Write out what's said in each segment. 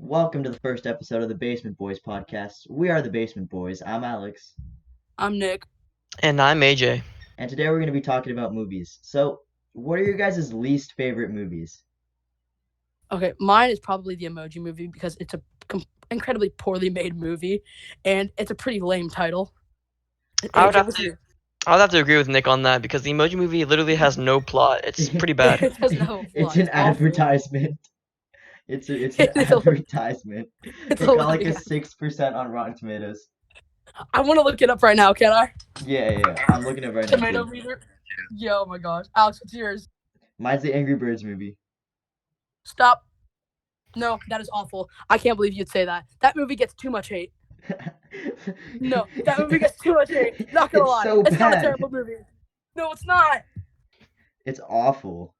Welcome to the first episode of the Basement Boys podcast. We are the Basement Boys. I'm Alex, I'm Nick. And I'm AJ. and today we're going to be talking about movies. So, what are your guys' least favorite movies? Okay, mine is probably the Emoji Movie because it's a incredibly poorly made movie, and it's a pretty lame title. I would AJ, have what's to your- I would have to agree with Nick on that because the Emoji Movie literally has no plot. It's pretty bad. It doesn't have a It's plot. an It's awful. advertisement. It's an It is advertisement. It's It a got like a lie. 6% on Rotten Tomatoes. I want to look it up right now. Can I? Yeah. I'm looking at it right now Tomato too. meter. Yeah. Oh my gosh, Alex, what's yours? Mine's the Angry Birds movie. Stop. No, that is awful. I can't believe you'd say that. That movie gets too much hate. No, that movie gets too much hate. Not gonna It's lie. so It's not a bad. terrible movie. No, it's not. It's awful.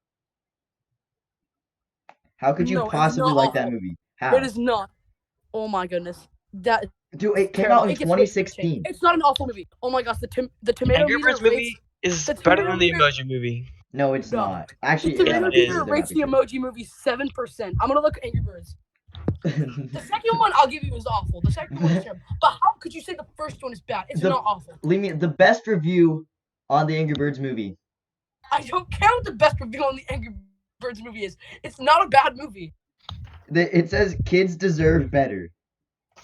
How could you No, it's possibly not like that awful. movie? How? It is not. Oh my goodness. That Dude, it came terrible. out in It gets way too much hate. 2016. It's not an awful movie. Oh my gosh, the tomato Angry meter Birds rates movie is the better tomato than the meter. Emoji Movie. No, it's No. not. The Actually, tomato it is. meter They're rates not the true. Emoji Movie 7%. I'm gonna look at Angry Birds. The second one I'll give you is awful. The second one is terrible. But how could you say the first one is bad? It's not awful. Leave me the best review on the Angry Birds movie. I don't care what the best review on the Angry Birds movie is. It's not a bad movie. It says kids deserve better.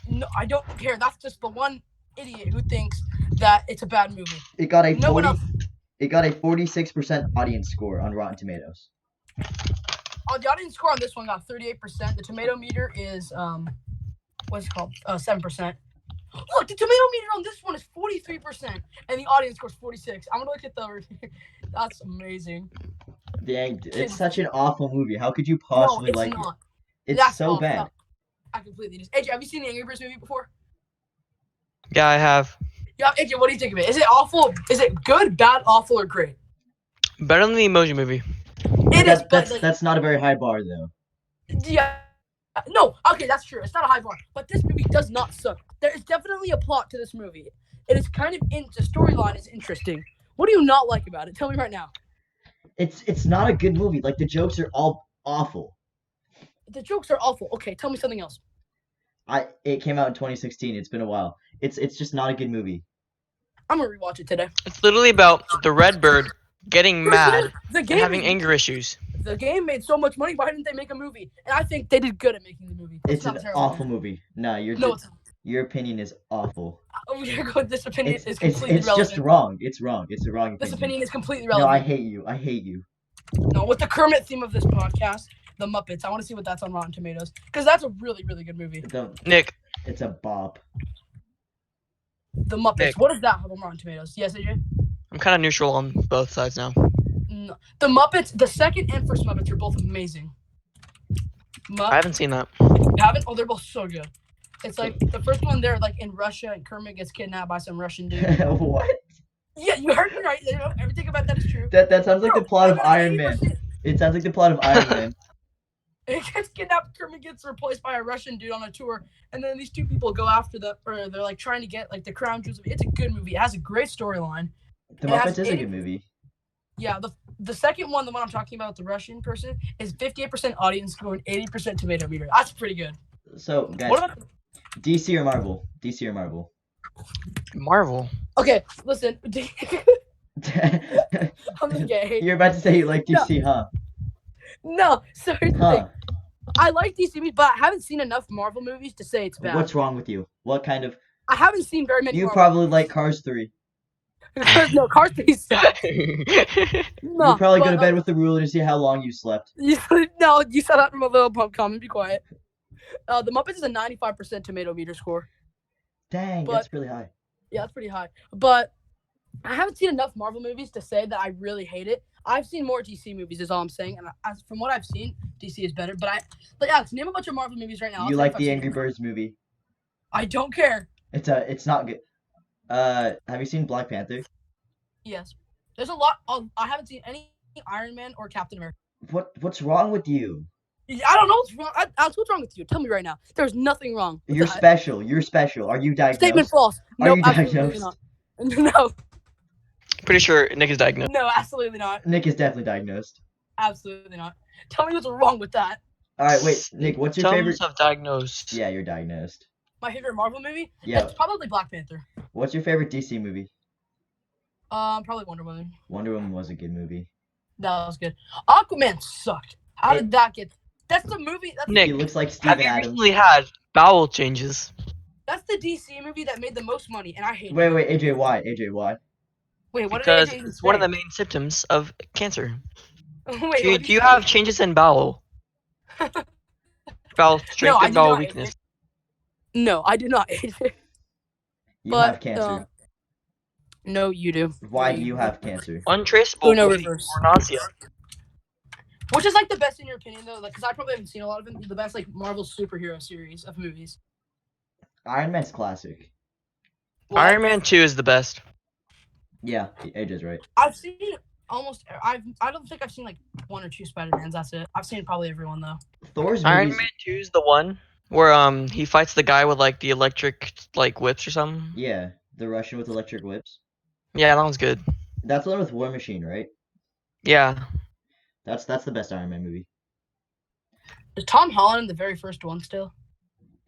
No, I don't care. That's just the one idiot who thinks that it's a bad movie. It got a No one 40. else. It got a 46% audience score on Rotten Tomatoes. The audience score on this one got 38%. The tomato meter is what's it called? 7%. Look, the tomato meter on this one is 43%, and the audience score is 46. I'm gonna look at the review. That's amazing. Dang, it's such an awful movie. How could you possibly No, it's like not. it? It's That's so awful. bad. I completely just. AJ, have you seen the Angry Birds movie before? Yeah, I have. Yeah, AJ, what do you think of it? Is it awful? Is it good, bad, awful, or great? Better than the Emoji Movie. It is, but That's not a very high bar though. yeah. No, okay, that's true. It's not a high bar, but this movie does not suck. There is definitely a plot to this movie. It is kind of the storyline is interesting. What do you not like about it? Tell me right now. It's not a good movie. Like the jokes are all awful. The jokes are awful. Okay, tell me something else. It came out in 2016. It's been a while. It's just not a good movie. I'm gonna rewatch it today. It's literally about the red bird getting mad The and game having made, anger issues. the game made so much money. Why didn't they make a movie? And I think they did good at making the movie. It's not an a terrible awful movie. No, your opinion is awful. This opinion is It's completely relevant. just wrong. It's wrong. It's a wrong This opinion. opinion is completely No, relevant. I hate you. I hate you. No, with the Kermit theme of this podcast, the Muppets. I want to see what that's on Rotten Tomatoes because that's a really, really good movie. Nick, It's a bop. The Muppets. Nick. What does that have on Rotten Tomatoes? Yes, AJ. I'm kind of neutral on both sides now. No. The Muppets. The second and first Muppets are both amazing. I haven't seen that. You haven't? Oh, they're both so good. It's like the first one. They're like in Russia, and Kermit gets kidnapped by some Russian dude. What? Yeah, you heard me right. Everything about that is true. That sounds like the plot of No, Iron Man. 80%. It sounds like the plot of Iron Man. It gets kidnapped. Kermit gets replaced by a Russian dude on a tour, and then these two people go after or they're like trying to get like the crown jewels. It's a good movie. It has a great storyline. The It has Muppets is a 80 good movie. Yeah, the second one, the one I'm talking about, the Russian person, is 58% audience score and 80% tomato meter. That's pretty good. So, guys, What about? DC or Marvel? DC or Marvel? Marvel. Okay, listen. I'm gonna get hate. You're about to say you like DC, huh? No, so here's the Huh? thing. I like DC movies, but I haven't seen enough Marvel movies to say it's bad. What's wrong with you? What kind of? I haven't seen very many. You Marvel probably movies. like Cars 3. No, Cars 3 sucks. No, You probably go but, to bed with the ruler to see how long you slept. No, you said that from a little pump comment. Be quiet. The Muppets is a 95% tomato meter score. Dang, But- that's really high. Yeah, that's pretty high. But I haven't seen enough Marvel movies to say that I really hate it. I've seen more DC movies, is all I'm saying. And from what I've seen, DC is better. But Alex, name a bunch of Marvel movies right now. I'll You say like if I've the seen Angry them. Birds movie? I don't care. It's not good. Have you seen Black Panther? Yes. There's a lot. I haven't seen any Iron Man or Captain America. What's wrong with you? I don't know what's wrong. Alex, what's wrong with you? Tell me right now. There's nothing wrong. with You're that. special. You're special. Are you diagnosed? Statement false. Are Nope, you absolutely diagnosed? not. No, Pretty sure Nick is diagnosed. no, absolutely not. Nick is definitely diagnosed. Absolutely not. Tell me what's wrong with that. All right, wait, Nick, what's your favorite? Symptoms of diagnosed. Yeah, you're diagnosed. My favorite Marvel movie? Yeah. It's probably Black Panther. What's your favorite DC movie? Probably Wonder Woman. Wonder Woman was a good movie. That was good. Aquaman sucked. How Hey. did that get? That's the movie. Nick, He looks like have Steven you Adams. recently had bowel changes? That's the DC movie that made the most money, and I hate Wait, it. wait, AJ, why? AJ, why? Wait, what Because did AJ even it's one of say? the main symptoms of cancer. Wait, Do what you have changes in bowel? Bowel strength I and do bowel not, weakness? No, I do not. AJ. You But, have cancer. No, you do. Why No, do you have cancer? Untraceable Uno bleeding reverse. or nausea. Which is like the best in your opinion though? Like, because I probably haven't seen a lot of them. The best like Marvel superhero series of movies. Iron Man's classic. What? Iron Man 2 is the best. Yeah, AJ's right. I've seen almost. I don't think I've seen like one or two Spider-Mans. That's it. I've seen probably everyone though. Thor's Iron movies. Man 2 is the one where he fights the guy with like the electric like whips or something. Yeah, the Russian with electric whips. Yeah, that one's good. That's the one with War Machine, right? Yeah. That's the best Iron Man movie. Is Tom Holland in the very first one still?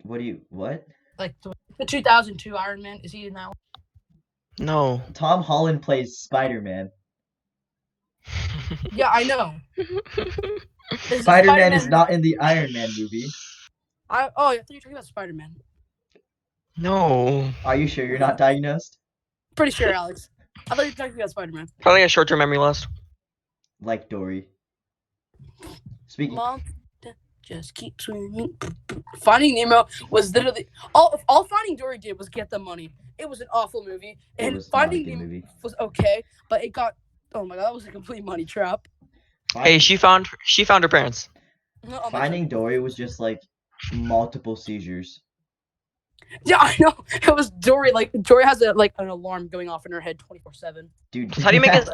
What? Like the 2002 Iron Man? Is he in that one? No. Tom Holland plays Spider-Man. Yeah, I know. Is Spider-Man is not in the Iron Man movie. I thought you were talking about Spider-Man. No. Are you sure you're not diagnosed? Pretty sure, Alex. I thought you were talking about Spider-Man. Probably a short-term memory loss. Like Dory. Speaking. Mom, just keep swimming. Finding Nemo was literally all Finding Dory did was get the money. It was an awful movie, It and was not a Finding good Nemo movie. was okay, but it got oh my god, that was a complete money trap. Hey, she found her parents. Finding Dory was just like multiple seizures. Yeah, I know. It was Dory. Like Dory has an alarm going off in her head 24/7. Dude. How do you make a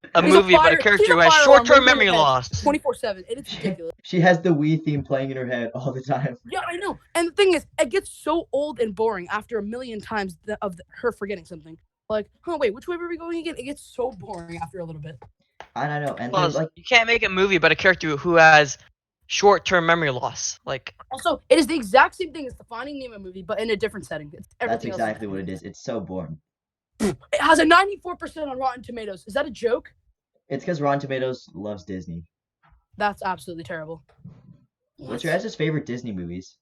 He's a movie about a fire- character he's a who has fire short-term alarm memory ringing in her head loss? 24/7. It is ridiculous. She has the Wii theme playing in her head all the time. Yeah, I know. And the thing is, it gets so old and boring after a million times her forgetting something. Like, wait, which way were we going again? It gets so boring after a little bit. I don't know. And then, Plus, like, you can't make a movie about a character who has short-term memory loss. Like, Also, it is the exact same thing as the Finding Nemo movie, but in a different setting. It's that's everything else exactly what it is. It's so boring. It has a 94% on Rotten Tomatoes. Is that a joke? It's because Rotten Tomatoes loves Disney. That's absolutely terrible. What's your guys' favorite Disney movies?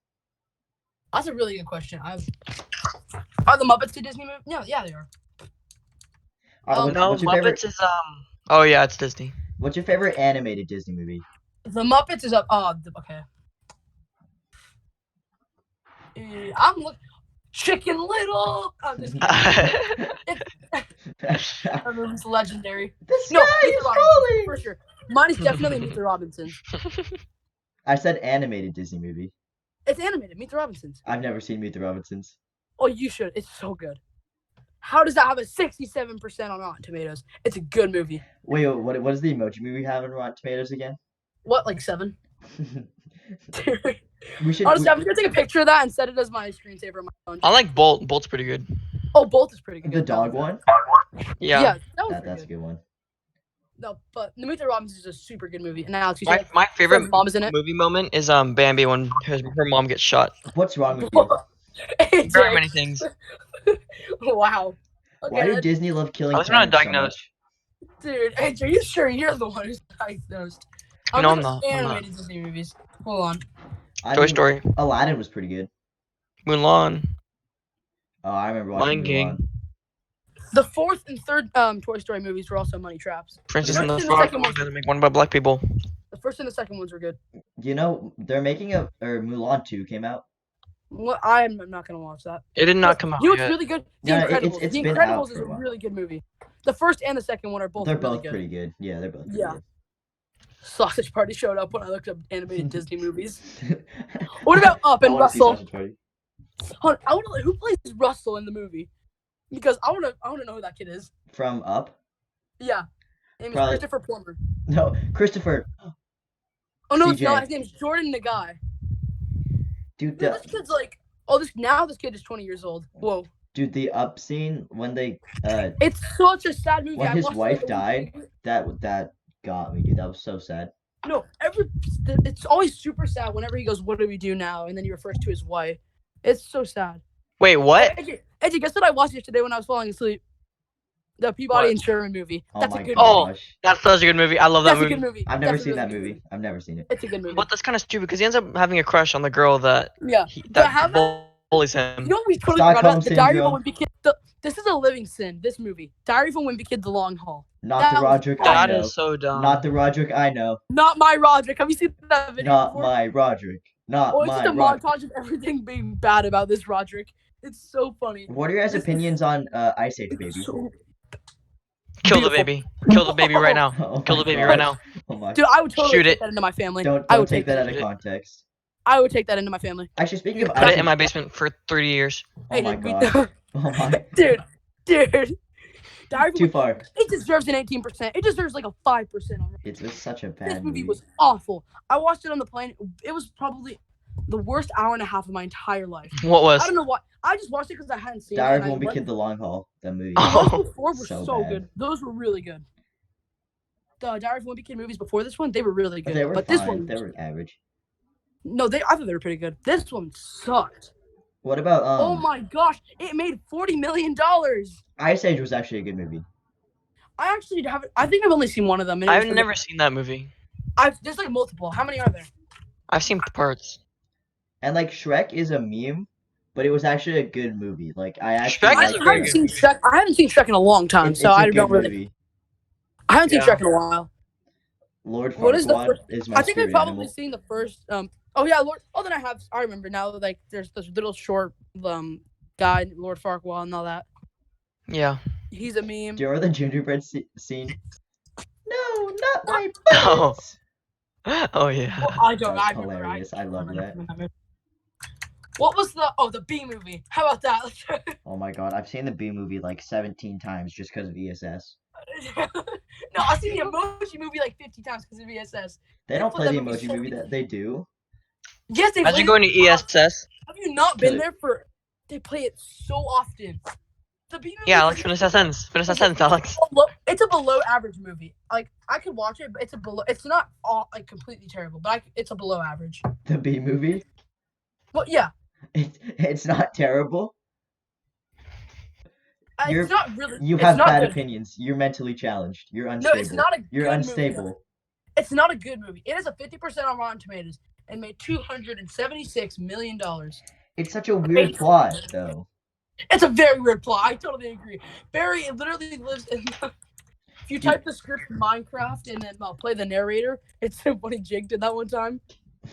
That's a really good question. Are the Muppets a Disney movie? No, yeah, they are. no, what's your Muppets favorite? is Oh yeah, it's Disney. What's your favorite animated Disney movie? The Muppets is up. Okay. I'm looking. Chicken Little. That movie's legendary. The No, sky Meet is the Robinsons, falling! for sure. Mine is definitely Meet the Robinsons. I said animated Disney movie. It's animated. Meet the Robinsons. I've never seen Meet the Robinsons. Oh, you should. It's so good. How does that have a 67% on Rotten Tomatoes? It's a good movie. Wait, what does the Emoji Movie have on Rotten Tomatoes again? What, like 7? We should. Honestly, I'm gonna take a picture of that and set it as my screensaver on my phone. I like Bolt. Bolt's pretty good. Oh, Bolt is pretty good. The dog one? Yeah. Yeah, that was That's pretty a good. good one. No, but Meet the Robinsons is a super good movie. And Alex, you My, said my favorite his mom is in it. movie moment is Bambi when her mom gets shot. What's wrong with you? Very many things. Wow. Okay, Why do Disney love killing I was not parents so diagnosed. much? dude, hey, are you sure you're the one who's diagnosed? No, I'm looking not. at I'm not. Animated Disney movies. Hold on. Toy Story, Aladdin was pretty good. Mulan, Oh, I remember Lion watching Mulan. King, The fourth and third Toy Story movies were also money traps. Princess The and the first and the Frog. second We're one- gonna make one about black people. The first and the second ones were good. You know, they're making Mulan 2 came out. Well, I'm not gonna watch that. It did not come out You know what's yet. really good? The No, Incredibles. it's The been out Incredibles for is a a while. really good movie. The first and the second one are both They're really both good. pretty good. Yeah, they're both pretty Yeah. good. Sausage Party showed up when I looked up animated Disney movies. What about Up I and wanna see Russell? Sausage Party. Hold on, I want to. Who plays Russell in the movie? Because I want to know who that kid is. From Up? Yeah, his name is Probably- Christopher Plummer. No, Christopher. Oh no, it's CJ. not. His name's Jordan Nagai. Dude, Dude, this kid's like, this kid is 20 years old. Whoa, the Up scene when they it's such a sad movie. when I his watched it wife like a week died, ago. that got me, dude. That was so sad. No, it's always super sad whenever he goes, "What do we do now?" And then he refers to his wife. It's so sad. Wait, Oh, what? AJ, guess what I watched yesterday when I was falling asleep? The Peabody What? and Sherman movie. Oh That's a my good movie. Oh, gosh. that's such a good movie. I love that That's a good movie. movie. I've never That's a seen really that good movie. I've never seen it. It's a good movie. But that's kind of stupid because he ends up having a crush on the girl that Yeah. that how about bullies you him. know what we totally Stockholm forgot about? The Diary of a Syndrome. Wimpy Kid. This is a living sin. This movie, Diary of a Wimpy Kid: The Long Haul. Not the That was Roderick I That know. is so dumb. Not the Roderick I know. not my Roderick. Have you seen that video Not before? my Roderick. Not Oh, it's just my a Roderick. montage of everything being bad about this Roderick. It's so funny. What are your guys' This is- opinions on Ice Age Baby? So Kill the beautiful. baby. Kill the baby right now. Oh Kill my the baby gosh. right now. Oh my. Dude, I would totally Shoot take it. that into my family. Don't I would take that out Shoot of it. context. I would take that into my family. Actually, speaking of Put Ice it in my Age, basement for 30 years. oh my Dude, gosh. Oh my. dude. Diary of a Too Wimpy- far. It deserves an 18%. It deserves like a 5% on It was such a This bad movie movie. was awful. I watched it on the plane. It was probably the worst hour and a half of my entire life. What was? I don't know why. I just watched it because I hadn't seen Diary it. of and a Wimpy I Kid: The Long Haul. That movie. The ones before were So so bad. good. Those were really good. The Diary of a Wimpy Kid movies before this one, they were really good. They were but fine. this one, They were average. no, I thought they were pretty good. This one sucked. What about Oh my gosh, it made $40 million. Ice Age was actually a good movie. I actually haven't. I think I've only seen one of them. And I've never seen that movie. There's like multiple. How many are there? I've seen parts. And like Shrek is a meme, but it was actually a good movie. Like I actually Shrek I is like a very haven't good seen movie. Shrek. I haven't seen Shrek in a long time, It's so a I good don't really. movie. I haven't seen Yeah. Shrek in a while. Lord What is the Farquaad first? is my I think I've spirit probably animal. seen the first. Oh yeah, Lord. Oh, then I remember now. Like there's this little short guy, Lord Farquaad, and all that. Yeah. He's a meme. Do you remember the gingerbread scene? No, not my Oh. buttons. Oh yeah. Well, I don't. That's I remember. hilarious. I love that. What was the Bee movie? How about that? Oh my god, I've seen the B movie like 17 times just because of ESS. No, I've seen the Emoji movie like 50 times because of VSS. They don't put play that the movie emoji so movie many- that they do. Yes, they play Imagine it. going to E ESS. Have you not been Good. there for? They play it so often. The Bee movie. Yeah, is Alex, finish that sentence. Finish that sentence, Alex. It's a below average movie. Like I could watch it, but it's a below. It's not all like completely terrible, but it's a below average. The B movie. Well, yeah, It's not terrible. You're- it's not really. You it's have not bad good. opinions. You're mentally challenged. You're No, unstable. it's not a. You're good unstable. Movie. It's not a good movie. It is a 50% on Rotten Tomatoes and made $276 million. It's such a weird plot, though. It's a very weird plot. I totally agree. Barry literally lives in. If you type the script Minecraft and then play the narrator, it's so funny. Jake did that one time.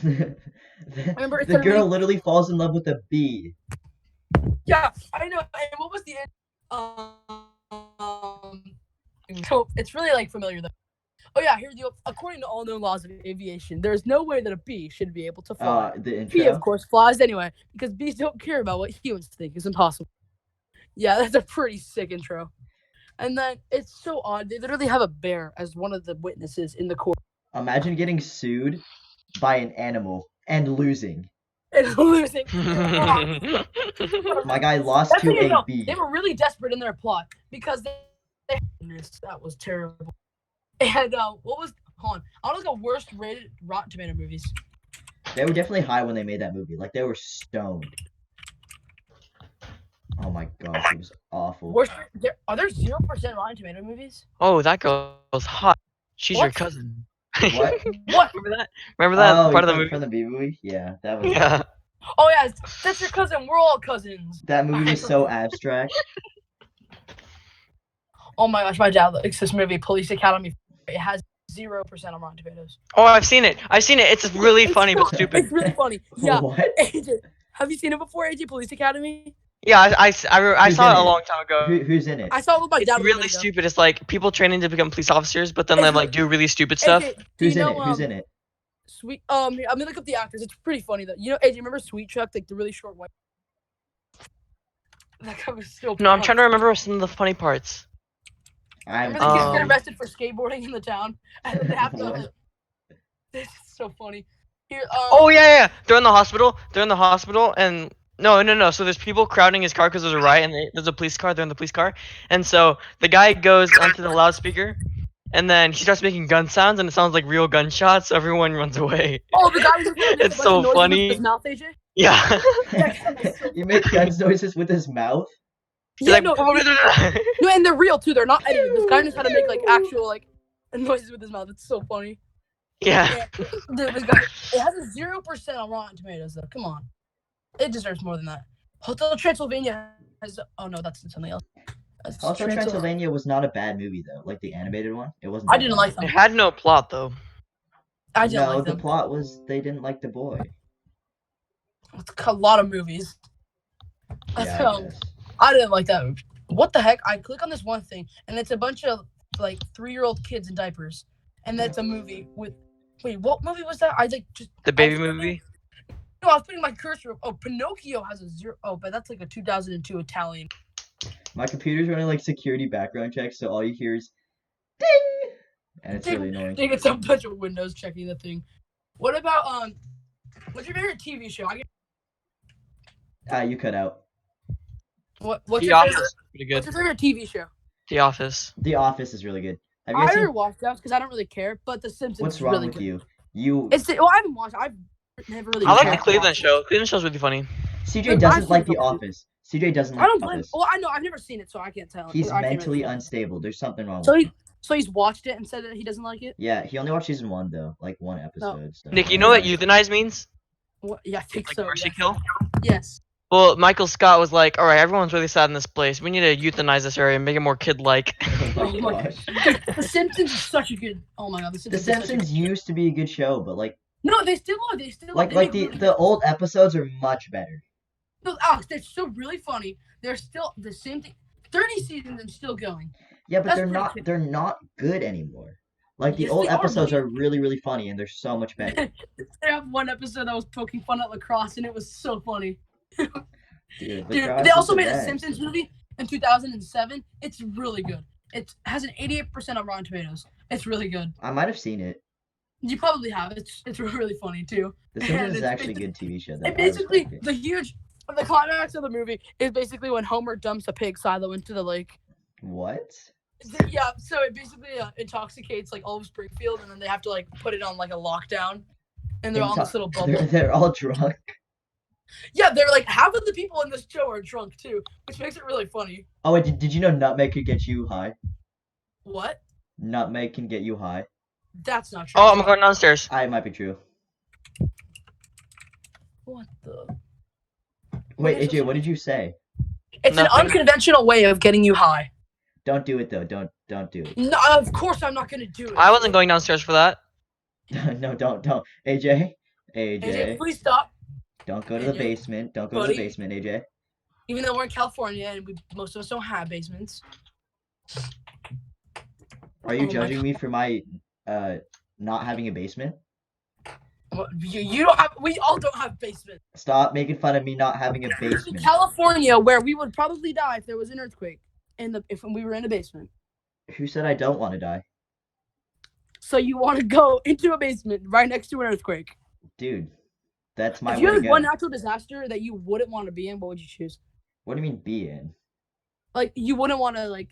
Remember, it's the a girl really- literally falls in love with a bee. Yeah, I know. And what was the end? So it's really like familiar though. Oh yeah, here's the according to all known laws of aviation, there is no way that a bee should be able to fly. The Bee, intro. of course, flies anyway because bees don't care about what humans think. It's impossible. Yeah, that's a pretty sick intro. And then it's so odd. They literally have a bear as one of the witnesses in the court. Imagine getting sued by an animal and losing. And losing. My guy lost That's to how you a know. bee. They were really desperate in their plot because that was terrible. And what was hold on? I want to look at worst rated Rotten Tomato movies. They were definitely high when they made that movie. Like they were stoned. Oh my gosh, it was awful. Worst are there 0% Rotten Tomato movies? Oh, that girl's hot. She's your What? cousin. What? What? Remember that? Remember that Oh, part of the from- movie? from the B movie? Yeah, that was. Yeah. Oh yeah, that's your cousin. We're all cousins. That movie was so abstract. Oh my gosh, my dad likes this movie, Police Academy. It has 0% on Rotten Tomatoes. Oh, I've seen it. I've seen it. It's really funny but stupid. It's really funny. Yeah. What? AJ, have you seen it before, AJ? Police Academy? Yeah, I Who's saw in it a it? long time ago. Who's in it? I saw it with my dad. It's really stupid. It's like people training to become police officers, but then they like do really stupid stuff. AJ, do Who's you in know, it? Who's in it? Sweet. I'm gonna look up the actors. It's pretty funny though. You know, AJ, remember Sweet Chuck, like the really short white? That guy was so. No, I'm trying to remember some of the funny parts. I'm. Remember the kids get Um, arrested for skateboarding in the town, and then they have to. What? This is so funny. Here. Oh yeah. They're in the hospital. And no. So there's people crowding his car because there's a riot, and there's a police car. They're in the police car, and so the guy goes onto the loudspeaker, and then he starts making gun sounds, and it sounds like real gunshots. So everyone runs away. Oh, the guy who makes It's a bunch so of noises funny. with his mouth, AJ. Yeah. That guy's so You make guns noises with his mouth? He's Yeah, like, no, no, and they're real too. They're not edited. This guy knows how to make like actual like noises with his mouth. It's so funny. yeah. Dude, this guy, it has a 0% on Rotten Tomatoes though. Come on, it deserves more than that. Hotel Transylvania has. Oh no, that's something else. Hotel Transylvania was not a bad movie though, like the animated one. It wasn't. I that didn't bad. like It them. had no plot though. I didn't No, like the them. plot was they didn't like the boy. It's a lot of movies. Yeah, I guess. I didn't like that movie. What the heck? I click on this one thing, and it's a bunch of like 3-year-old kids in diapers, and that's a movie with. Wait, what movie was that? I like just The baby movie. No, I was putting my cursor. Oh, Pinocchio has a 0. Oh, but that's like a 2002 Italian. My computer's running like security background checks, so all you hear is ding, and it's really annoying. I think it's a bunch of windows checking the thing. What about what's your favorite TV show? You cut out. What's The your Office favorite? is pretty What's good. your favorite TV show? The Office. The Office is really good. Have you I guys never seen? watched that because I don't really care. But The Simpsons What's is wrong really with good. you? It's well, I haven't watched. I've never really. I like cared the to Cleveland watch it. show. Cleveland show's really funny. CJ But doesn't I've like seen The it. Office. CJ doesn't I like don't The blame. Office. Well, I know I've never seen it, so I can't tell. He's I can't mentally really- unstable. There's something wrong So with him. he's watched it and said that he doesn't like it. Yeah, he only watched season 1 though, like one episode. So. Nick, you know what euthanize means? What? Yeah, I think Like so. mercy Yes. kill? Yes. Well, Michael Scott was like, all right, everyone's really sad in this place. We need to euthanize this area and make it more kid-like. Oh Oh my my gosh. Dude, The Simpsons is such a good. Oh my god, The The Simpsons. Is such a Simpsons good show. used to be a good show, but like No, they still are. They still like they like make the really the good- old episodes are much better. No, Alex, they're still really funny. They're still the same thing. 30 seasons and still going. Yeah, but That's they're pretty not good. they're not good anymore. Like the Yes, old they are, episodes buddy. are really really funny and they're so much better. They have one episode that was poking fun at lacrosse, and it was so funny. Dude, Dude, lacrosse they is also the made a best. Simpsons movie in 2007. It's really good. It has an 88% on Rotten Tomatoes. It's really good. I might have seen it. You probably have. It's really funny too. The And Simpsons is it's actually a good TV show. Though. And I basically, respect it. the climax of the movie is basically when Homer dumps a pig silo into the lake. What? Yeah, so it basically intoxicates like all of Springfield, and then they have to like put it on like a lockdown, and they're all in this little bubble. They're all drunk. Yeah, they're like half of the people in this show are drunk too, which makes it really funny. Oh wait, did you know nutmeg could get you high? What? Nutmeg can get you high. That's not true. Oh, I'm going downstairs. It might be true. What the? Wait, is AJ, this? what did you say? It's an Nothing. unconventional way of getting you high. Don't do it though. Don't do it. No, of course I'm not gonna do it. I wasn't going downstairs for that. No, don't. AJ, AJ, please stop. don't go to the AJ, basement. Don't go to buddy. the basement, AJ. Even though we're in California and most of us don't have basements. Are you Oh my judging me for my not having a basement? Well, you don't have. We all don't have basements. Stop making fun of me not having a In basement. California, where we would probably die if there was an earthquake, if we were in a basement. Who said I don't want to die? So you want to go into a basement right next to an earthquake? Dude, that's my If you way to had go. one natural disaster that you wouldn't want to be in, what would you choose? What do you mean be in? Like you wouldn't want to like,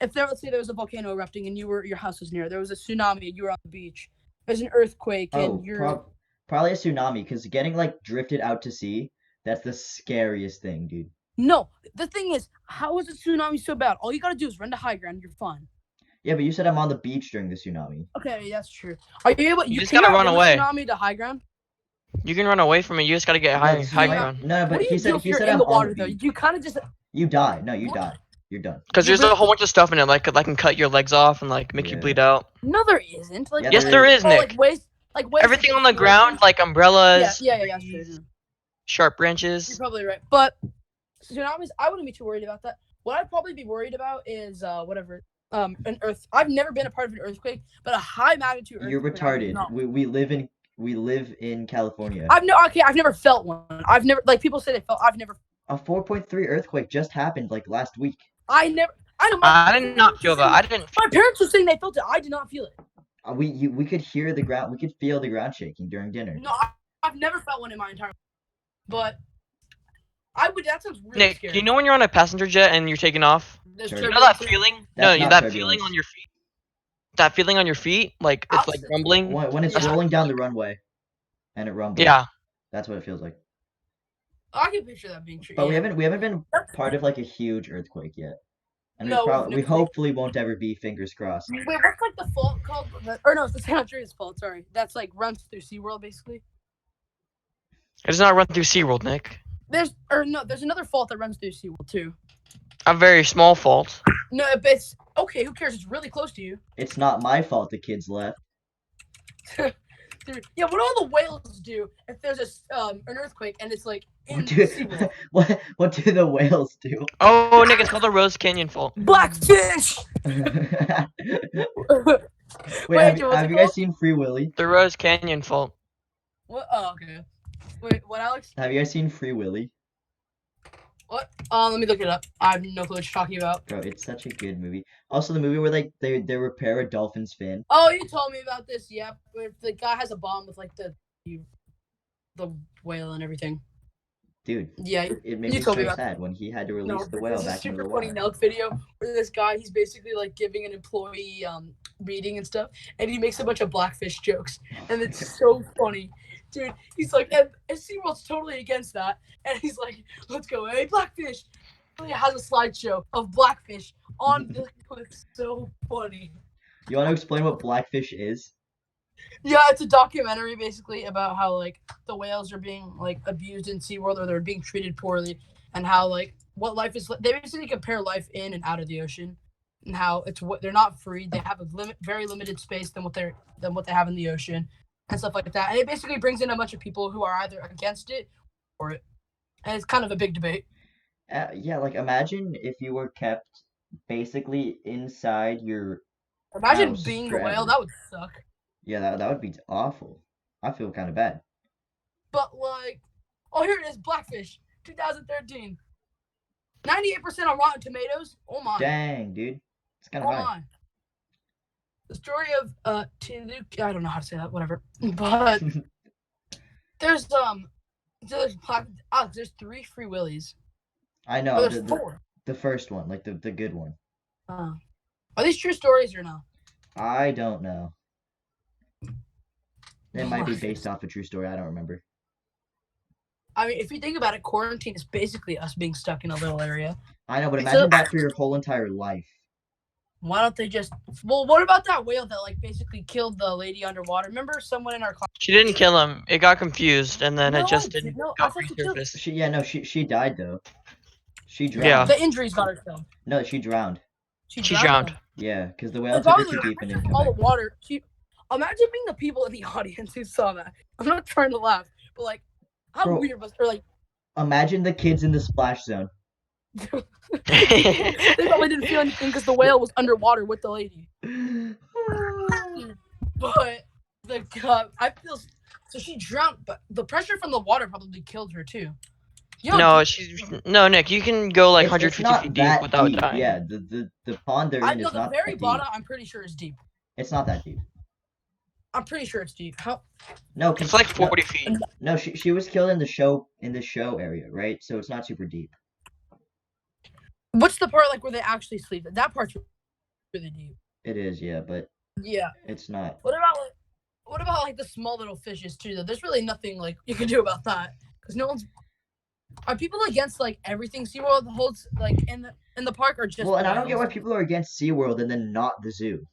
if there, let's say there was a volcano erupting and your house was near, there was a tsunami and you were on the beach, there's an earthquake Oh, and you're probably a tsunami, because getting like drifted out to sea, that's the scariest thing, dude. no. The thing is, how is a tsunami so bad? All you gotta do is run to high ground. You're fine. Yeah, but you said I'm on the beach during the tsunami. Okay, that's true. Are you able? You just can gotta you run run away. a tsunami to high ground. You can run away from it. You just gotta get high Yes, high you- ground. No, What but do you he do said if he you're said in I'm the on water the though? beach. You kind of just You die. No, you What? die. You're done. Because Yeah, there's a but- whole bunch of stuff in it, like that can cut your legs off and like make you Yeah. bleed out. no, there isn't. Like Yeah, Yes, there is, oh, Nick. like waste Everything of on the insulation. ground, like umbrellas, Yeah, that's true. sharp You're branches. probably right. But tsunamis, I wouldn't be too worried about that. What I'd probably be worried about is an earth. I've never been a part of an earthquake, but a high magnitude earthquake. You're retarded. No. We live in California. I've never felt one. I've never like people say they felt. I've never. A 4.3 earthquake just happened like last week. I know. I did not feel that. I didn't. My parents were saying they felt it. I did not feel it. We could hear the ground. We could feel the ground shaking during dinner. No, I've never felt one in my entire life. But I would. That sounds really Nick, scary. do you know when you're on a passenger jet and you're taking off? There's Sure. You know that turbulence. feeling? That's No, not that turbulence. feeling on your feet. That feeling on your feet, like it's like Opposite. rumbling. When it's Yeah. rolling down the runway, and it rumbles. Yeah. That's what it feels like. I can picture that being true. But we yeah. haven't been part of like a huge earthquake yet, and No, we hopefully won't ever be. Fingers crossed. Wait, what's like the fault called? Or no, it's the San Andreas fault. Sorry, that's like runs through SeaWorld basically. It does not run through SeaWorld, Nick. There's another fault that runs through SeaWorld too. A very small fault. No, but it's okay. Who cares? It's really close to you. It's not my fault the kids left. Dude, yeah, what do all the whales do if there's an earthquake and it's like in What do SeaWorld? what do the whales do? Oh, Nick, it's called the Rose Canyon fault. Blackfish. Wait, have you guys seen Free Willy? The Rose Canyon fault. What? Oh, okay. Wait, what, Alex? Have you guys seen Free Willy? What? Let me look it up. I have no clue what you're talking about. Bro, it's such a good movie. Also, the movie where like they repair a dolphin's fin. Oh, you told me about this. Yeah, where the guy has a bomb with like the whale and everything. Dude, Yeah, it made you me told me so about sad when he had to release the whale there's a back into super the funny water. Nelk video where this guy, he's basically like giving an employee reading and stuff, and he makes a bunch of blackfish jokes, and it's so funny, dude. He's like, and SeaWorld's totally against that, and he's like, let's go, hey, blackfish. He has a slideshow of blackfish on the. It's so funny. You want to explain what blackfish is? Yeah, it's a documentary basically about how like the whales are being like abused in SeaWorld or they're being treated poorly, and how like what life is. They basically compare life in and out of the ocean, and how it's what they're not free. They have a very limited space than what they have in the ocean, and stuff like that. And it basically brings in a bunch of people who are either against it or it, and it's kind of a big debate. Yeah, like imagine if you were kept basically inside your Imagine house being a forever. whale. That would suck. Yeah, that would be awful. I feel kind of bad. But like, oh, here it is, Blackfish, 2013, 98% on Rotten Tomatoes. Oh my! Dang, dude, it's kind Oh of high. my! The story of Tiluk. I don't know how to say that. Whatever. But there's there's 3 Free Willies. I know Oh, there's 4. the first one, like the good one. Are these true stories or no? I don't know. It Oh might be my based off a true story. I don't remember. I mean, if you think about it, quarantine is basically us being stuck in a little area. I know, but So- imagine that for your whole entire life. Why don't they just? Well, what about that whale that like basically killed the lady underwater? Remember someone in our class? She didn't kill him. It got confused, and then No, it just it didn't. didn't No, I got thought she killed- resurfaced. She died though. She drowned. Yeah. The injuries got her killed. No, she drowned. She drowned. Yeah, because the whale It's took her probably too deep and didn't all come the back. water. Imagine being the people in the audience who saw that. I'm not trying to laugh, but like, how Bro. weird was or like Imagine the kids in the splash zone. they probably didn't feel anything because the whale was underwater with the lady. But I feel so she drowned, but the pressure from the water probably killed her too. No, Nick. You can go like It's 150 not feet deep that without deep. dying. Yeah, the pond they're I in know is the not very that bottom. deep. I'm pretty sure is deep. It's not that deep. I'm pretty sure it's deep. How? No, It's like 40 feet. No, she was killed in the show area, right? So it's not super deep. What's the part like where they actually sleep? That part's really deep. It is, yeah, but Yeah. it's not. What about like the small little fishes too? Though there's really nothing like you can do about that because no one's. Are people against like everything SeaWorld holds like in the park or just? Well, and I don't get why whales? people are against SeaWorld and then not the zoo.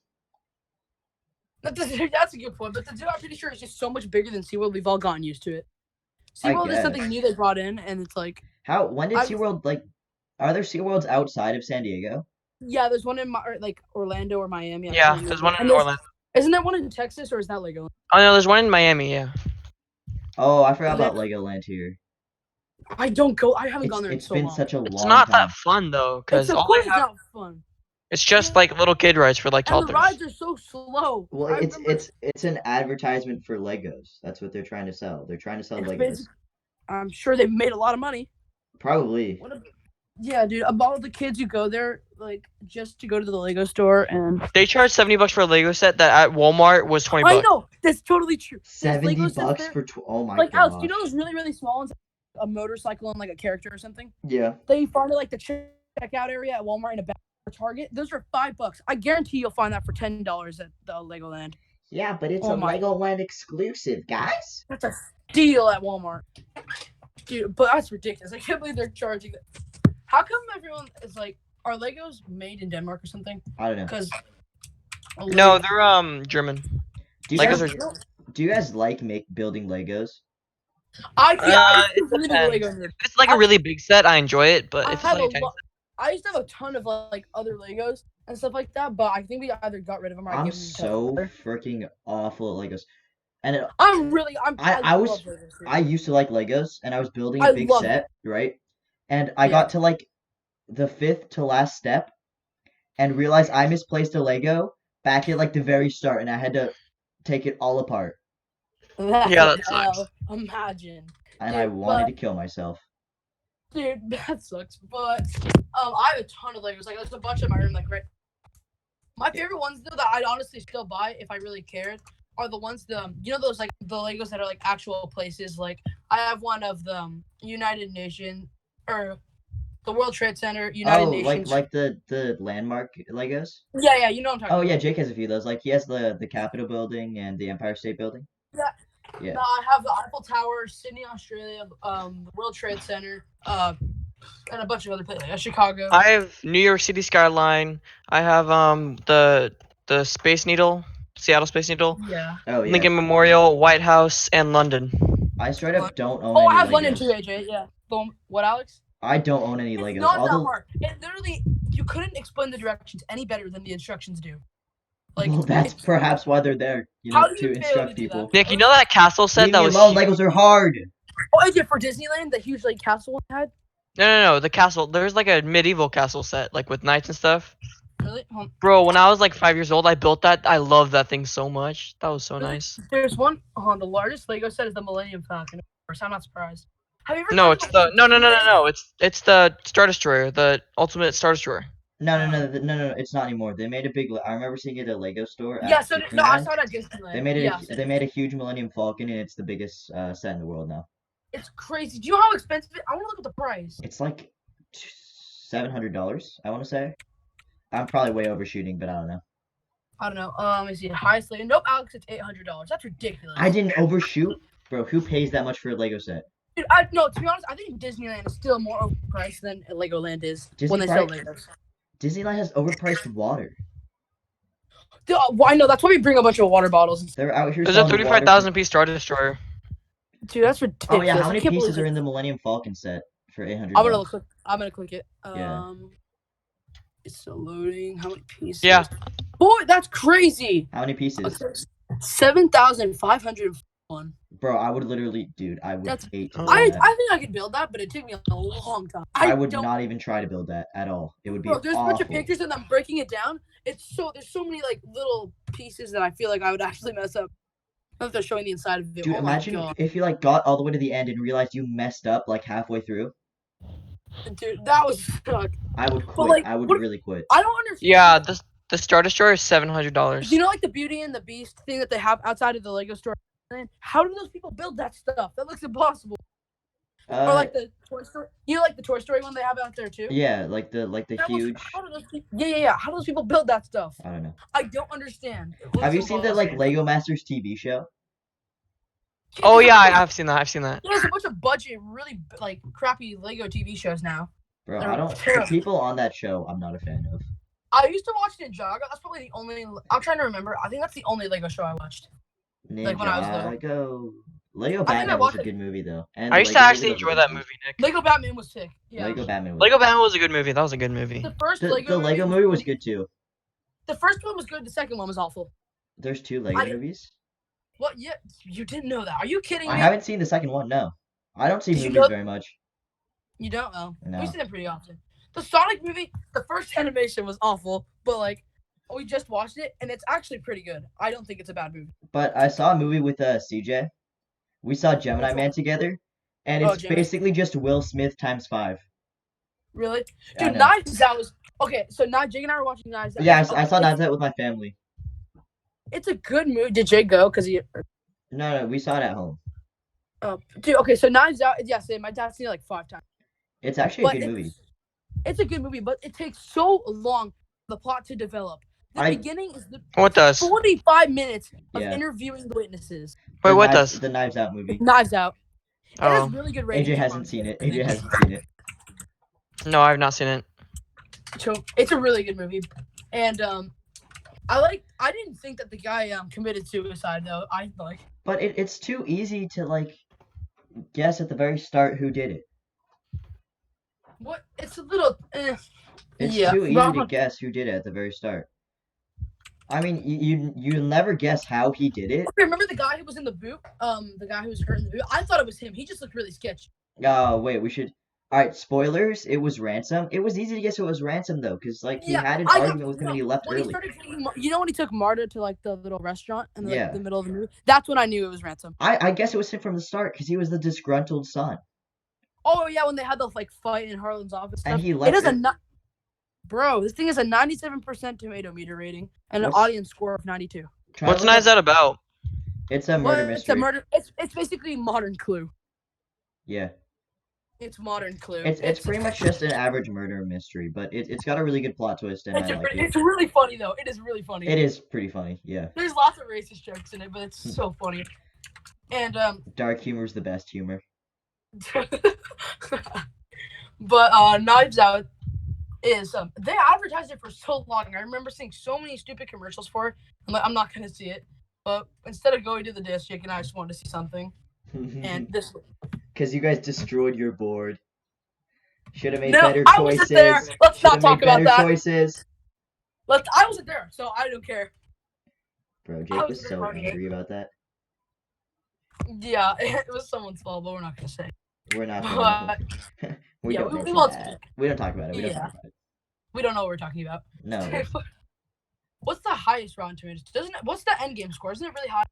That's a good point, but the zoo I'm pretty sure is just so much bigger than SeaWorld. We've all gotten used to it. I SeaWorld is something guess. new they brought in, and it's like When did I- SeaWorld like? Are there SeaWorlds outside of San Diego? yeah, there's one in like Orlando or Miami. I Yeah, can't there's remember. one in And Orlando. Isn't there one in Texas or is that Legoland? Oh no, there's one in Miami. Yeah. Oh, I forgot And about Legoland here. I don't go. I haven't gone there in It's so been long. such a long It's not time. that fun though, It's because of all course they it's have, not fun, it's just like little kid rides for like and the toddlers. rides are so slow. Well, I remember it's an advertisement for Legos. That's what they're trying to sell. They're trying to sell it's Legos. basic- I'm sure they've made a lot of money. Probably. Yeah, dude. Of all the kids who go there, like just to go to the Lego store, and They charge $70 for a Lego set that at Walmart was $20. I know that's totally true. There's 70 Lego sets bucks there- for oh my like god. Alex, do you know those really really small ones, a motorcycle and like a character or something? Yeah. They find it like the checkout area at Walmart in a bag Target. Those are $5. I guarantee you'll find that for $10 at the Legoland. Yeah, but it's Oh a my. Legoland exclusive, guys. That's a steal at Walmart. Dude, but that's ridiculous. I can't believe they're charging that. How come everyone is like, are Legos made in Denmark or something? I don't know. Because No, they're German. Do you Legos guys are. do you guys like building Legos? I It really big depends. Lego nerd. If it's like a really big set, I enjoy it. But I if it's have like a a tiny lot. I used to have a ton of like other Legos and stuff like that, but I think we either got rid of them or I I'm gave them to so her. freaking awful at Legos. And it, I I love was Legos. Dude. I used to like Legos, and I was building I a big love set, right? And I Yeah. got to like the 5th to last step and realized I misplaced a Lego back at like the very start, and I had to take it all apart. That's Yeah, a that sucks. hell. Imagine. And Dude, I wanted to kill myself. Dude, that sucks. But I have a ton of Legos. Like there's a bunch in my room. Like right. My favorite ones though that I'd honestly still buy if I really cared are the ones those like the Legos that are like actual places. Like I have one of the United Nations or the World Trade Center, United Nations. like the landmark Legos? Yeah, you know what I'm talking Oh about. yeah, Jake has a few of those. Like he has the Capitol building and the Empire State Building. Yeah. Yeah. No, I have the Eiffel Tower, Sydney, Australia, the World Trade Center, and a bunch of other places, like Chicago. I have New York City skyline. I have the Space Needle, Seattle Space Needle, Yeah. Oh yeah. Lincoln Memorial, White House, and London. I straight up don't own Oh, any I have Legos. London too, AJ. Yeah. What, Alex? I don't own any It's Legos. not All that the hard. It literally, you couldn't explain the directions any better than the instructions do. Like, well, that's perhaps why they're there, How do to you fail to instruct do that? people. Nick, you know that castle set Leave that me was alone. huge? Legos are hard. Oh, AJ, for Disneyland, the huge like castle one had. No, the castle. There's like a medieval castle set, like with knights and stuff. Really? Bro, when I was like 5 years old, I built that. I love that thing so much. That was so Really? nice. There's one. The largest Lego set is the Millennium Falcon. Of course, I'm not surprised. Have you ever? No, tried it's to the go- no. It's the Star Destroyer, the ultimate Star Destroyer. No, it's not anymore. They made a big. I remember seeing it at a Lego store. Yeah. At So no, I Disneyland. saw it at Disneyland. They made it. Yeah, They made a huge Millennium Falcon, and it's the biggest set in the world now. It's crazy. Do you know how expensive it is? I want to look at the price. It's like $700. I want to say. I'm probably way overshooting, but I don't know. I don't know. Let me see. Highest Lego. Nope, Alex, it's $800. That's ridiculous. I didn't overshoot, bro. Who pays that much for a Lego set? Dude, no, to be honest, I think Disneyland is still more overpriced than Legoland is when they sell Legos. Disneyland has overpriced water. Dude, I know. That's why we bring a bunch of water bottles. They're out here There's a selling water 35,000 piece Star Destroyer. Dude, that's ridiculous. Oh yeah, how many I can't pieces believe are in the Millennium Falcon set for 800? I'm gonna click it. Yeah. It's still loading. How many pieces? Yeah. Boy, that's crazy. How many pieces? 7,501. Bro, I would literally, dude, I would hate to build I that. think I could build that, but it took me a long time. I would not even try to build that at all. It would be Bro, there's a bunch of awful. pictures of them breaking it down. There's so many like little pieces that I feel like I would actually mess up. If they're showing the inside of it. Dude, Oh my imagine God. if you like got all the way to the end and realized you messed up like halfway through. Dude, that was suck. I would quit. like, I would what- really quit. I don't understand. Yeah, the Star Destroyer is $700. You know, like the Beauty and the Beast thing that they have outside of the Lego store. How do those people build that stuff? That looks impossible. Or like the Toy Story. You know, like the Toy Story one they have out there too. Yeah, like the huge. How do those people? Yeah. How do those people build that stuff? I don't know. I don't understand. Have you seen the like Lego Masters TV show? Oh yeah, I've seen that. I've seen that. Yeah, there's a bunch of budget, really like crappy Lego TV shows now. Bro, They're I don't. The terrible. people on that show, I'm not a fan of. I used to watch Ninjago. That's probably the only. I'm trying to remember. I think that's the only Lego show I watched. Like when I was little. Lego I think I Batman was watched a it. good movie though. And I used to Lego actually Movie enjoy was that good. movie, Nick. Lego Batman was sick. Yeah. Lego Batman was. Lego Batman was a good movie. That was a good movie. The first The Lego. Lego movie was good too. The first one was good. The second one was awful. There's 2 Lego movies. What? Yeah, you didn't know that? Are you kidding me? I haven't seen the second one. No, I don't see Did you movies know- very much. You don't know. No. We see them pretty often. The Sonic movie, the first animation was awful, but like we just watched it and it's actually pretty good. I don't think it's a bad movie. But I saw a movie with CJ. We saw Gemini Which Man one? together, and Oh, it's Gemini. basically just Will Smith times 5. Really? I Dude, know. Knives Out was okay. So now Jake and I were watching Knives Out. Yeah, I saw Knives Out with my family. It's a good movie. Did Jake go? Cause he. No, we saw it at home. Dude. Okay, so Knives Out. Yeah, my dad's seen it like 5 times. It's actually But a good movie. it's a good movie, but it takes so long the plot to develop. The I- beginning is the What does? 45 minutes of Yeah. interviewing the witnesses. Wait, what Knives, does? the Knives Out movie. Knives Out. It has Oh, really good ratings. AJ hasn't seen it. AJ hasn't seen it. no, I've not seen it. So it's a really good movie, and I didn't think that the guy committed suicide though. But it's too easy to like guess at the very start who did it. What? It's a little. It's yeah, too easy but- to guess who did it at the very start. I mean, you'll never guess how he did it. Okay, remember the guy who was in the boot? The guy who was hurt in the boot. I thought it was him. He just looked really sketchy. Oh wait, we should. All right, spoilers. It was Ransom. It was easy to guess it was Ransom though, because like he had an argument with him and he left when he early. started taking, you know when he took Marta to like the little restaurant in like, Yeah. the middle of the movie? That's when I knew it was Ransom. I guess it was him from the start because he was the disgruntled son. Oh yeah, when they had the like fight in Harlan's office. And Stuff. he left It has it- Bro, this thing has a 97% tomato meter rating and an What's- audience score of 92. Try to What's look Knives up- Out about? It's a Well, murder it's a mystery. murder. It's basically modern Clue. Yeah, It's modern Clue. it's pretty much just an average murder mystery, but it's got a really good plot twist and I like it. It's really funny though. It is really funny. It is pretty funny. Yeah, There's lots of racist jokes in it, but it's so funny. And dark humor is the best humor. but Knives Out is they advertised it for so long. I remember seeing so many stupid commercials for it. I'm like, I'm not gonna see it. But instead of going to the district, and I just wanted to see something, and this. Because you guys destroyed your board. Should have made No, better I choices. wasn't there. Let's Should not have talk made about better that. choices. I wasn't there, so I don't care. Bro, I Jake was was so recording it. angry about that. Yeah, it was someone's fault, but we're not gonna say. We're not. But we yeah, don't we mention won't that. speak. We don't talk about it. We don't Yeah. talk about it. we don't know what we're talking about. No. What's the highest Rotten Tomatoes? What's the end game score? Isn't it really high?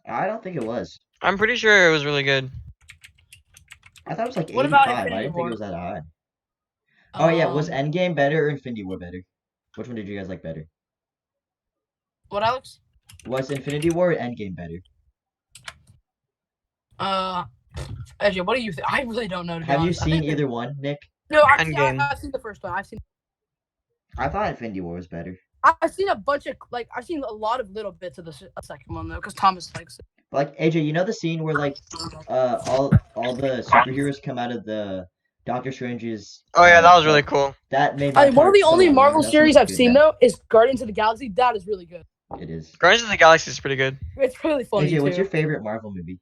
I don't think it was. I'm pretty sure it was really good. I thought it was like What 85. about I Infinity didn't think War? it was that high. Oh yeah, was Um, Endgame better or Infinity War better? Which one did you guys like better? What, Alex? Was Infinity War or Endgame better? Edgy, what do you think? I really don't know. To be Have you honest. I seen think either one, Nick? No, actually, Endgame. I've seen the first one. I thought Infinity War was better. I've seen a bunch of I've seen a lot of little bits of the second one though, because Thomas likes it. But like AJ, you know the scene where like all the superheroes come out of the Doctor Strange's. Oh yeah, that was really hub? cool. That made my One of heart the so only warm. Marvel That's series such a I've good seen battle. though is Guardians of the Galaxy. That is really good. It is. Guardians of the Galaxy is pretty good. It's really funny AJ, what's too. your favorite Marvel movie?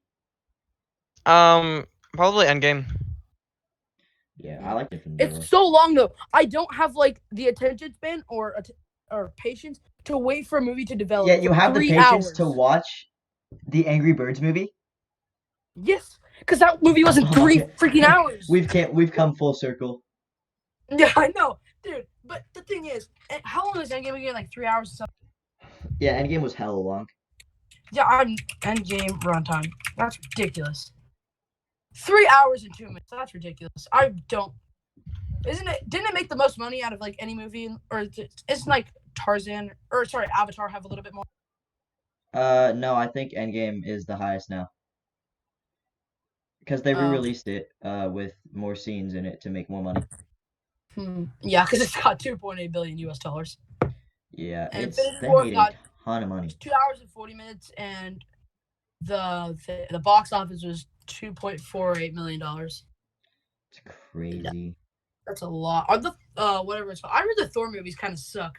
Probably Endgame. Yeah, I like Infinity War. It's so long though. I don't have like the attention span or patience to wait for a movie to develop. Yeah, you for have the 3 patience hours. to watch the Angry Birds movie. Yes, because that movie wasn't Oh, 3 yeah. freaking hours. We've come full circle. Yeah, I know, dude. But the thing is, how long is Endgame again? Like 3 hours or something? Yeah, Endgame was hella long. Yeah, I'm Endgame runtime. That's ridiculous. 3 hours and 2 minutes. That's ridiculous. I don't. Isn't it? Didn't it make the most money out of like any movie? Or isn't like Tarzan or sorry, Avatar have a little bit more? No, I think Endgame is the highest now. Because they re-released it with more scenes in it to make more money. Yeah, because it's got 2.8 billion US dollars. Yeah, And it's Infinity they War made a got ton of money. 2 hours and 40 minutes, and the box office was $2.48 million. It's crazy. That's a lot. Or the whatever it's called. I heard the Thor movies kind of suck.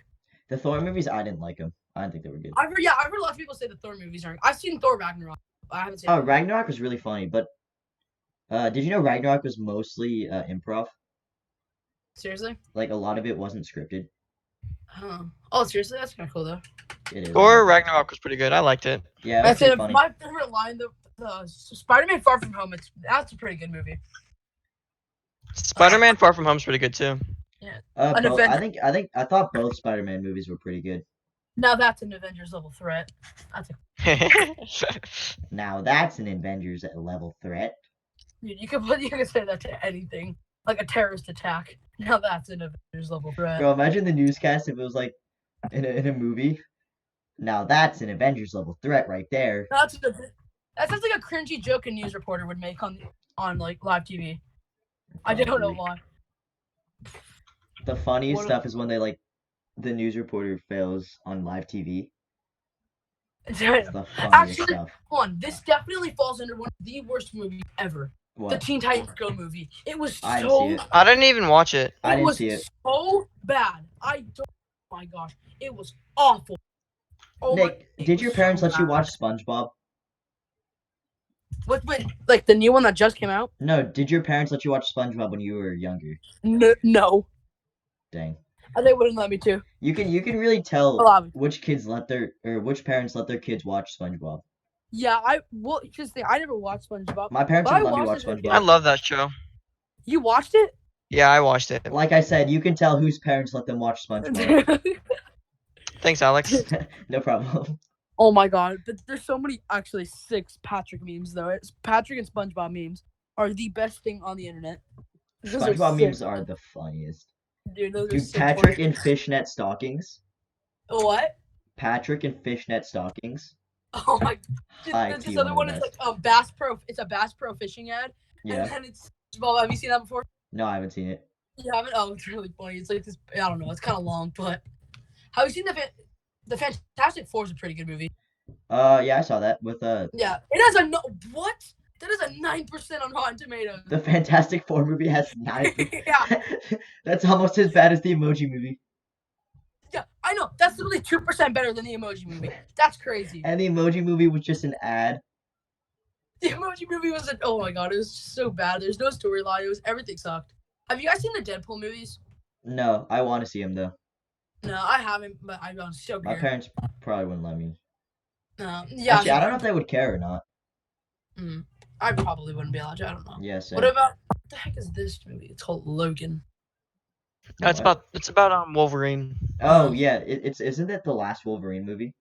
The Thor movies, I didn't like them. I didn't think they were good. I've heard a lot of people say the Thor movies aren't. I've seen Thor Ragnarok. I haven't seen. Oh, Ragnarok was really funny, but did you know Ragnarok was mostly improv? Seriously? Like a lot of it wasn't scripted. Huh. Oh, seriously? That's kind of cool though. It is. Thor Ragnarok was pretty good. I liked it. Yeah, it was That's pretty it. funny. My favorite line, the Spider-Man Far From Home. That's a pretty good movie. Spider-Man Far From Home's pretty good too. An Both, event- I thought both Spider-Man movies were pretty good. Now that's an Avengers level threat. That's a Now that's an Avengers level threat. dude. You can say that to anything, like a terrorist attack. Now that's an Avengers level threat. Bro, imagine the newscast if it was like in a movie. Now that's an Avengers level threat right there. That sounds like a cringy joke a news reporter would make on like live TV. I don't know Probably. why. The funniest What a- stuff is when they like the news reporter fails on live TV. It's the funniest Actually, stuff. hold on. This definitely falls under one of the worst movies ever. The What? Teen Titans Go movie. It was I didn't see so. it. I didn't even watch it. I It didn't was see it. so bad. I don't. Oh my gosh, it was awful. Oh Nick, it did was your parents so let you bad. watch SpongeBob? What? Like the new one that just came out? No, did your parents let you watch SpongeBob when you were younger? No, Dang. they wouldn't let me to. You can really tell Allow me. which parents let their kids watch SpongeBob. Yeah, just I never watched SpongeBob. My parents But I would let me watch watched it as a I SpongeBob. kid. love that show. You watched it? Yeah, I watched it. Like I said, you can tell whose parents let them watch SpongeBob. Thanks, Alex. No problem. Oh my god, but there's so many, actually 6 Patrick memes though. It's Patrick and SpongeBob memes are the best thing on the internet. Those are SpongeBob sick. memes are the funniest. Dude, those are Dude, so Patrick funny. in fishnet stockings. What? Patrick in fishnet stockings. Oh my High This key, other one one of is the like a Bass Pro. It's a Bass Pro fishing ad. Yeah. And then it's SpongeBob. Have you seen that before? No, I haven't seen it. You haven't? Oh, it's really funny. It's like this. I don't know. It's kind of long, but have you seen the Fantastic Four? Is a pretty good movie. Yeah, I saw that with Yeah, it has a no. What? That is a 9% on Rotten Tomatoes. the Fantastic Four movie has 9. Yeah, That's almost as bad as the Emoji movie. yeah, I know. That's literally 2% better than the Emoji Movie. That's crazy. And the Emoji movie was just an ad. The Emoji Movie was oh my god, it was so bad. There's no storyline. Everything sucked. Have you guys seen the Deadpool movies? No, I want to see him though. No, I haven't, but I'm so My curious. parents probably wouldn't let me. Yeah, Actually, I don't know if they would care or not. I probably wouldn't be allowed to. I don't know. Yeah, same. What the heck is this movie? It's called Logan. It's What? about Wolverine. Oh yeah, it's isn't it the last Wolverine movie?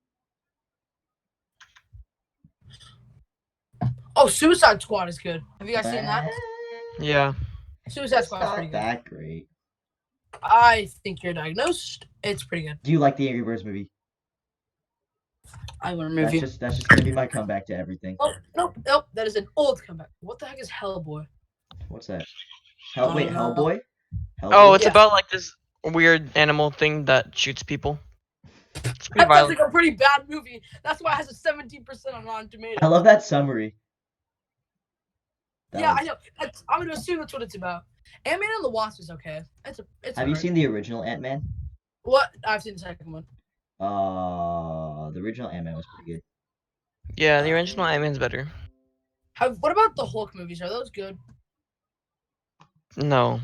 Oh, Suicide Squad is good. Have you guys seen that? Yeah. Suicide It's Squad is pretty not good. that great. I think you're diagnosed. It's pretty good. Do you like the Angry Birds movie? I will remove you. That's just gonna be my comeback to everything. Oh, nope. That is an old comeback. What the heck is Hellboy? What's that? Wait, know. Hellboy? Oh, it's Yeah. about like this weird animal thing that shoots people. It's pretty That sounds violent. like a pretty bad movie. That's why it has a 17% on Rotten Tomatoes. I love that summary. Yeah, I know. I'm gonna assume that's what it's about. Ant-Man and the Wasp is okay. It's Have you alright. seen the original Ant-Man? What? I've seen the second one. The original Ant-Man was pretty good. Yeah, the original Ant-Man's better. What about the Hulk movies? Are those good? No.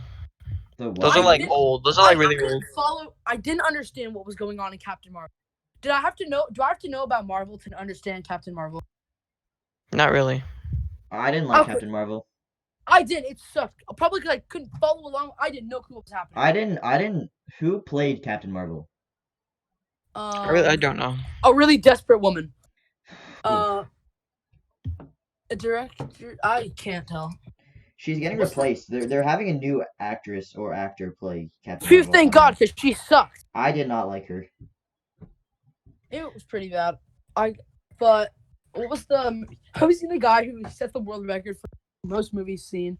The what? Those are like old. Those are like really couldn't old. follow. I didn't understand what was going on in Captain Marvel. Do I have to know about Marvel to understand Captain Marvel? Not really. I didn't like Okay. Captain Marvel. I did. It sucked. Probably because I couldn't follow along. I didn't know what was happening. I didn't. Who played Captain Marvel? I don't know. A really desperate woman. A director. I can't tell. She's getting What's that? replaced. They're having a new actress or actor play Captain Phew, Marvel. thank God, because she sucked. I did not like her. It was pretty bad. But what was the? Have you seen the guy who set the world record for most movies seen,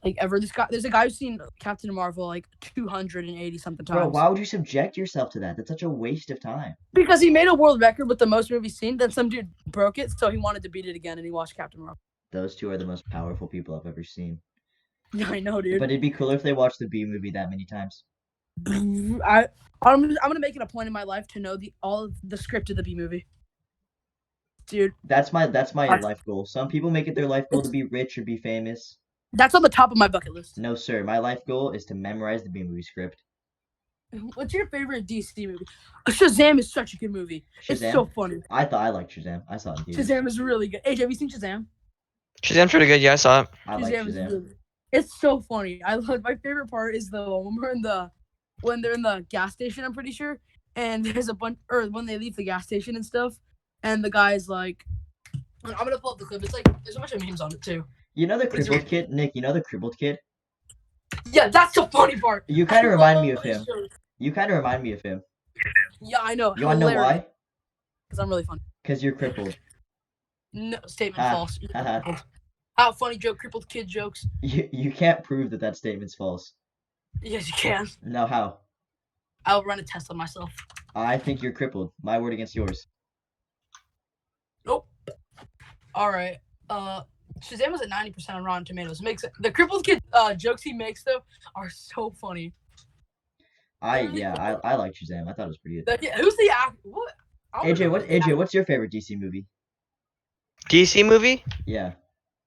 like ever? There's a guy who's seen Captain Marvel like 280 something times. Bro, why would you subject yourself to that? That's such a waste of time. Because he made a world record with the most movies seen. Then some dude broke it, so he wanted to beat it again, and he watched Captain Marvel. Those two are the most powerful people I've ever seen. Yeah, I know, dude. But it'd be cooler if they watched the B movie that many times. I'm gonna make it a point in my life to know all of the script of the B movie. Dude, That's my life goal. Some people make it their life goal to be rich or be famous. that's on the top of my bucket list. No, sir. My life goal is to memorize the B movie script. What's your favorite DC movie? Shazam is such a good movie. It's Shazam? so funny. I thought I liked Shazam. I saw it in theaters. Shazam is really good. AJ, have you seen Shazam? Shazam's pretty good. Yeah, I saw it. I like Shazam is Shazam. really. It's so funny. I love my favorite part is when they're in the gas station. I'm pretty sure, and there's a bunch, or when they leave the gas station and stuff, and the guy's like, I'm gonna pull up the clip. It's like there's a bunch of memes on it too. You know the crippled kid, Nick. You know the crippled kid. Yeah, that's the funny part. You kind of remind me of Hilarious him. shows. You kind of remind me of him. Yeah, I know. You wanna know why? Because I'm really funny. Because you're crippled. No statement Ah, false. You're haha. crippled. How funny joke, crippled kid jokes. You can't prove that statement's false. Yes, you can. No, how? I'll run a test on myself. I think you're crippled. My word against yours. Nope. All right. Shazam was at 90% on Rotten Tomatoes. Makes it, the crippled kid jokes he makes though are so funny. I like Shazam. I thought it was pretty good. Yeah, who's the actor? What? AJ, what's your favorite DC movie? DC movie? Yeah.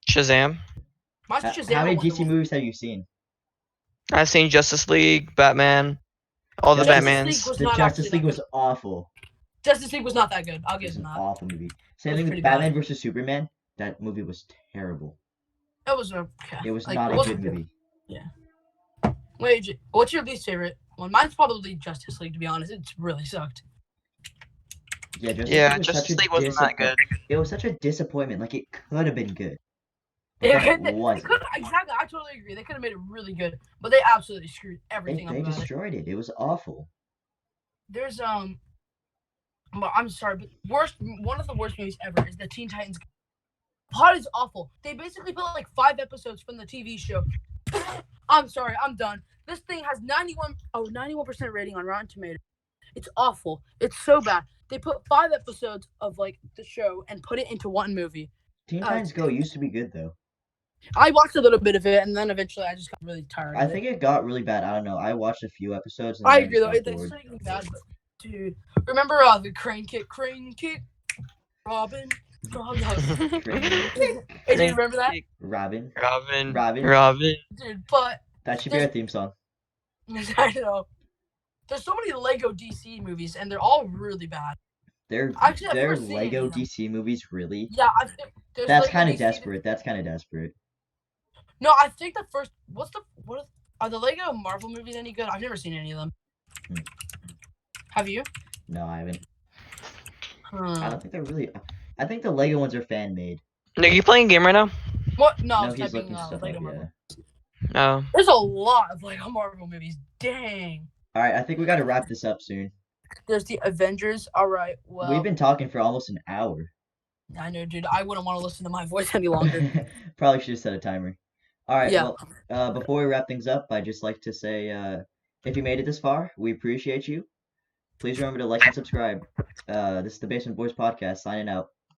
Shazam. Mine's Shazam. How many Wonder DC Woman. movies have you seen? I've seen Justice League, Batman, all the Justice League Batmans. was The not Justice actually League that was good. awful. Justice League was not that good. I'll It give was him an that. awful movie. Same was thing with pretty Batman bad. versus Superman. That movie was terrible. It was okay. It was Like, not it a wasn't good movie. Wait, what's your least favorite one? Mine's probably Justice League. To be honest, it's really sucked. Yeah, Justice Yeah, League was Justice such a League wasn't that good. It was such a disappointment. Like it could have been good, but They then it could wasn't. exactly. I totally agree. They could have made it really good, but they absolutely screwed everything up They about it. destroyed it. It was awful. There's but I'm sorry, but one of the worst movies ever is the Teen Titans. Plot is awful. They basically put like 5 episodes from the TV show. I'm sorry, I'm done. This thing has 91% rating on Rotten Tomatoes. It's awful. It's so bad. They put 5 episodes of like the show and put it into one movie. Teen Titans Go used to be good though. I watched a little bit of it and then eventually I just got really tired I of think it. it got really bad. I don't know. I watched a few episodes and I then I agree just though. got It's bored. starting bad, but dude, remember the crane kick, Robin. Hey, do you remember that? Robin. Dude, but That should be our theme song. I know. There's so many Lego DC movies, and they're all really bad. They're never seen any Lego of them. DC movies, really? Yeah, I think there's That's Lego kind of DC desperate. That's kind of desperate. No, I think the first. Are the Lego Marvel movies any good? I've never seen any of them. Have you? No, I haven't. I Huh. don't think they're really. I think the Lego ones are fan made. Nick, are you playing a game right now? What? No, I No, was he's typing looking stuff Lego up. Marvel. Yeah. Oh. There's a lot of Lego Marvel movies. Dang. All right, I think we got to wrap this up soon. There's the Avengers. All right. Well, We've been talking for almost an hour. I know, dude. I wouldn't want to listen to my voice any longer. Probably should have set a timer. All right. Yeah. Well, before we wrap things up, I'd just like to say, if you made it this far, we appreciate you. Please remember to like and subscribe. This is the Basement Boys Podcast signing out.